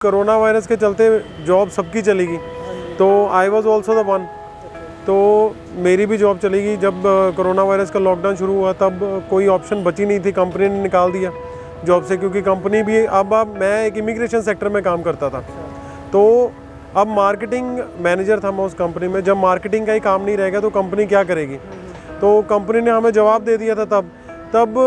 Corona virus के चलते job सबकी चली गई, तो I was also the one. तो मेरी भी जॉब चली गई। जब कोरोना वायरस का लॉकडाउन शुरू हुआ तब कोई ऑप्शन बची नहीं थी, कंपनी ने निकाल दिया जॉब से, क्योंकि कंपनी भी अब मैं एक इमिग्रेशन सेक्टर में काम करता था, तो अब मार्केटिंग मैनेजर था मैं उस कंपनी में। जब मार्केटिंग का ही काम नहीं रहेगा तो कंपनी क्या करेगी, तो कंपनी ने हमें जवाब दे दिया था। तब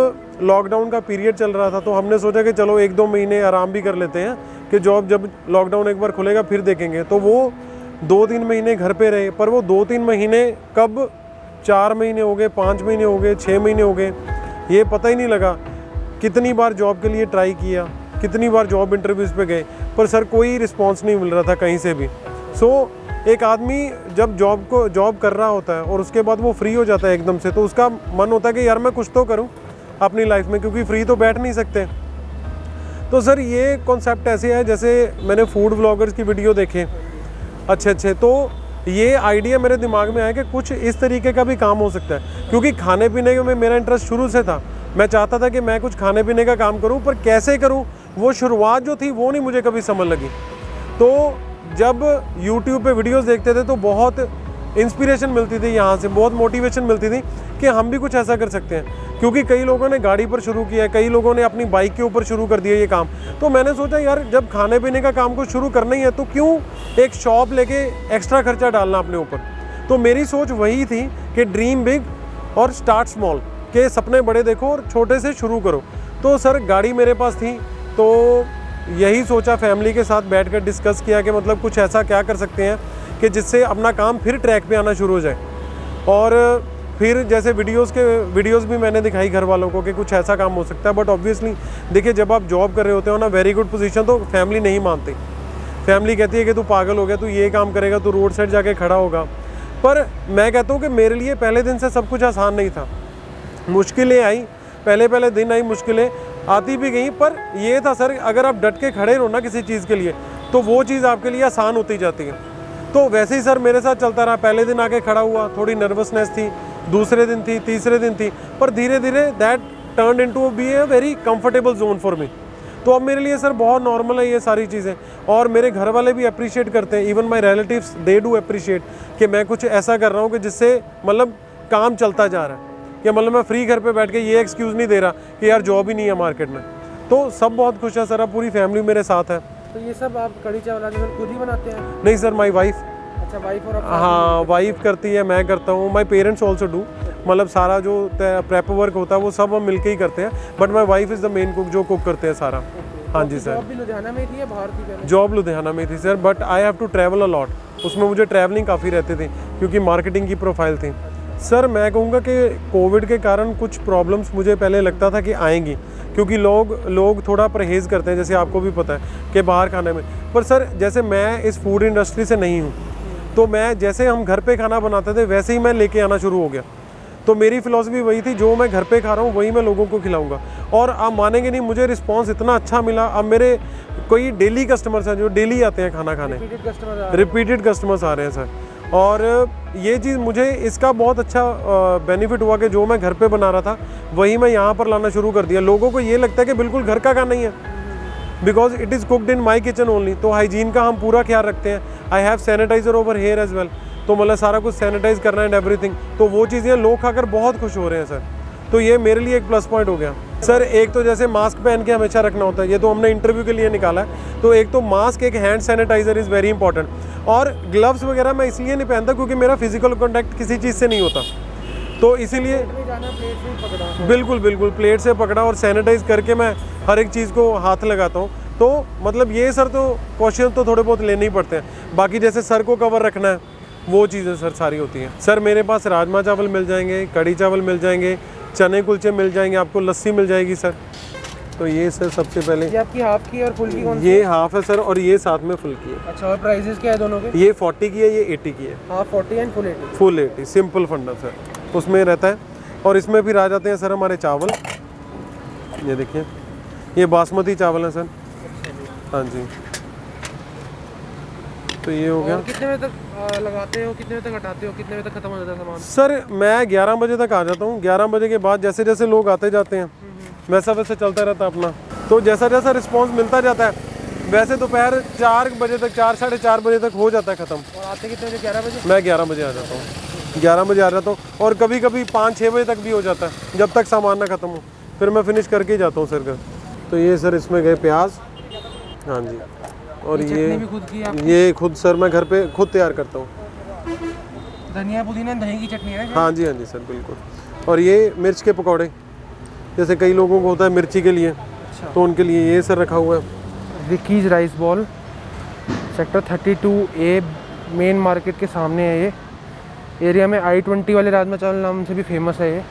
लॉकडाउन का पीरियड चल रहा था, तो हमने सोचा कि चलो 1-2 महीने आराम भी कर लेते हैं कि जॉब जब लॉकडाउन एक बार खुलेगा फिर देखेंगे। तो वो 2-3 महीने घर पे रहे, पर वो 2-3 महीने कब 4 महीने हो गए, 5 महीने हो गए, 6 महीने हो गए, ये पता ही नहीं लगा। कितनी बार जॉब के लिए ट्राई किया, कितनी बार जॉब इंटरव्यूज़ पे गए, पर सर कोई रिस्पॉन्स नहीं मिल रहा था कहीं से भी। एक आदमी जब जॉब कर रहा होता है और उसके बाद वो फ्री हो जाता है एकदम से, तो उसका मन होता है कि यार मैं कुछ तो करूं अपनी लाइफ में, क्योंकि फ्री तो बैठ नहीं सकते। तो सर ये कॉन्सेप्ट ऐसे है, जैसे मैंने फूड व्लॉगर्स की वीडियो देखे अच्छे, तो ये आइडिया मेरे दिमाग में आया कि कुछ इस तरीके का भी काम हो सकता है, क्योंकि खाने पीने में मेरा इंटरेस्ट शुरू से था। मैं चाहता था कि मैं कुछ खाने पीने का काम करूं, पर कैसे करूं वो शुरुआत जो थी वो नहीं मुझे कभी समझ लगी। तो जब YouTube पे वीडियोस देखते थे तो बहुत इंस्पिरेशन मिलती थी, यहाँ से बहुत मोटिवेशन मिलती थी कि हम भी कुछ ऐसा कर सकते हैं, क्योंकि कई लोगों ने गाड़ी पर शुरू किया है, कई लोगों ने अपनी बाइक के ऊपर शुरू कर दिया ये काम। तो मैंने सोचा यार जब खाने पीने का काम को शुरू करना ही है तो क्यों एक शॉप लेके एक्स्ट्रा खर्चा डालना अपने ऊपर। तो मेरी सोच वही थी कि ड्रीम बिग और स्टार्ट स्मॉल, के सपने बड़े देखो और छोटे से शुरू करो। तो सर गाड़ी मेरे पास थी, तो यही सोचा, फैमिली के साथ बैठकर डिस्कस किया कि मतलब कुछ ऐसा क्या कर सकते हैं कि जिससे अपना काम फिर ट्रैक पे आना शुरू हो जाए। और फिर जैसे वीडियोस भी मैंने दिखाई घर वालों को कि कुछ ऐसा काम हो सकता है। बट ऑब्वियसली देखिए, जब आप जॉब कर रहे होते हो ना, वेरी गुड पोजीशन, तो फैमिली नहीं मानती। फैमिली कहती है कि तू पागल हो गया, तू ये काम करेगा, तू रोड साइड जाके खड़ा होगा। पर मैं कहता हूँ कि मेरे लिए पहले दिन से सब कुछ आसान नहीं था, मुश्किलें आई, पहले दिन आई, मुश्किलें आती भी गई। पर ये था सर, अगर आप डट के खड़े रहो ना किसी चीज़ के लिए, तो वो चीज़ आपके लिए आसान होती जाती है। तो वैसे ही सर मेरे साथ चलता रहा। पहले दिन आके खड़ा हुआ, थोड़ी नर्वसनेस थी, दूसरे दिन थी, तीसरे दिन थी, पर धीरे धीरे that turn into be a very comfortable zone for me. तो अब मेरे लिए सर बहुत नॉर्मल है ये सारी चीज़ें, और मेरे घर वाले भी अप्रिशिएट करते हैं। Even my relatives they do appreciate कि मैं कुछ ऐसा कर रहा हूँ कि जिससे मतलब काम चलता जा रहा है, कि मतलब मैं फ्री घर पे बैठ के ये एक्सक्यूज़ नहीं दे रहा कि यार जॉब ही नहीं है मार्केट में। तो सब बहुत खुश है सर, अब पूरी फैमिली मेरे साथ है। तो ये सब आप कढ़ी चावल खुद ही बनाते हैं? नहीं सर, माई वाइफ। अच्छा, वाइफ और आप? हाँ, वाइफ करती है, मैं करता हूँ, माई पेरेंट्स ऑल्सो डू। मतलब सारा जो प्रेप वर्क होता है वो सब हम मिलके ही करते हैं, but my wife is the main cook जो कुक करते हैं सारा। हाँ जी सर। जॉब भी लुधियाना में थी या बाहर थी? जॉब लुधियाना में थी sir, but I have to travel a lot. उसमें मुझे ट्रैवलिंग काफ़ी रहती थी, क्योंकि मार्केटिंग की प्रोफाइल थी। सर मैं कहूँगा कि कोविड के कारण कुछ प्रॉब्लम्स मुझे पहले लगता था कि आएंगी, क्योंकि लोग थोड़ा परहेज़ करते हैं, जैसे आपको भी पता है कि बाहर खाने में। पर सर जैसे मैं इस फूड इंडस्ट्री से नहीं हूँ, तो मैं जैसे हम घर पे खाना बनाते थे वैसे ही मैं लेके आना शुरू हो गया। तो मेरी फ़िलॉसफी वही थी, जो मैं घर पे खा रहा हूँ वही मैं लोगों को खिलाऊँगा। और आप मानेंगे नहीं, मुझे रिस्पॉन्स इतना अच्छा मिला। अब मेरे कोई डेली कस्टमर्स हैं जो डेली आते हैं खाना खाने, रिपीटेड कस्टमर्स आ रहे हैं सर। और ये चीज़ मुझे इसका बहुत अच्छा बेनिफिट हुआ कि जो मैं घर पे बना रहा था वही मैं यहाँ पर लाना शुरू कर दिया। लोगों को ये लगता है कि बिल्कुल घर का खाना ही है, because it is cooked in my kitchen only. तो हाइजीन का हम पूरा ख्याल रखते हैं। I have sanitiser over here as well, तो मतलब सारा कुछ सैनिटाइज करना एंड एवरीथिंग। तो वो चीज़ें लोग खाकर बहुत खुश हो रहे हैं सर, तो ये मेरे लिए एक प्लस पॉइंट हो गया सर। एक तो जैसे मास्क पहन के हमेशा रखना होता है, ये तो हमने इंटरव्यू के लिए निकाला है। तो एक तो मास्क, एक hand sanitiser is very important. और ग्लव्स वगैरह मैं इसलिए नहीं पहनता क्योंकि मेरा फिजिकल कॉन्टैक्ट किसी चीज़ से नहीं होता, तो इसीलिए बिल्कुल प्लेट से पकड़ा और सैनिटाइज करके मैं हर एक चीज़ को हाथ लगाता हूँ। तो मतलब ये सर तो क्वेश्चन तो थोड़े बहुत लेने ही पड़ते हैं। बाकी जैसे सर को कवर रखना है वो चीज़ें सर सारी होती हैं। सर मेरे पास राजमा चावल मिल जाएंगे, कढ़ी चावल मिल जाएंगे, चने कुलचे मिल जाएंगे, आपको लस्सी मिल जाएगी सर। तो ये सर सबसे पहले ये आपकी हाफ की और फुल की कौन सी? ये हाफ है सर, और ये साथ में फुल की है। अच्छा, और प्राइसेस क्या है दोनों के? ये 40 की है, ये 80 की है। Half 40 and full 80? Full 80 simple फंडा सर उसमें रहता है। और इसमें फिर आ जाते हैं सर हमारे चावल, ये देखिए ये बासमती चावल है सर। हाँ जी, तो ये हो गया। कितने बजे तक लगाते हो, कितने बजे तक हटाते हो, कितने बजे तक खत्म हो जाता है सामान? सर मैं 11 बजे तक आ जाता हूँ। 11 बजे के बाद जैसे जैसे लोग आते जाते हैं वैसा वैसे चलता रहता है अपना। तो जैसा जैसा रिस्पांस मिलता जाता है वैसे दोपहर 4 बजे तक, 4 साढ़े 4 बजे तक हो जाता है ख़त्म। और आते कितने बजे? 11 बजे? मैं 11 बजे आ जाता हूँ, 11 बजे आ जाता हूँ, और कभी कभी 5-6 बजे तक भी हो जाता है, जब तक सामान ना ख़त्म हो, फिर मैं फिनिश करके ही जाता हूँ सर घर। तो ये सर इसमें गए प्याज, हाँ जी, और चटनी भी खुद की आप? ये खुद सर मैं घर पे खुद तैयार करता हूँ। धनिया पुदीना दही की चटनी है? हाँ जी सर बिल्कुल। और ये मिर्च के पकौड़े, जैसे कई लोगों को होता है मिर्ची के लिए, अच्छा। तो उनके लिए ये सर रखा हुआ है। Vicky's rice ball, sector 32A main market के सामने है ये। एरिया में I-20 वाले राजमा चावल नाम से भी फेमस है ये।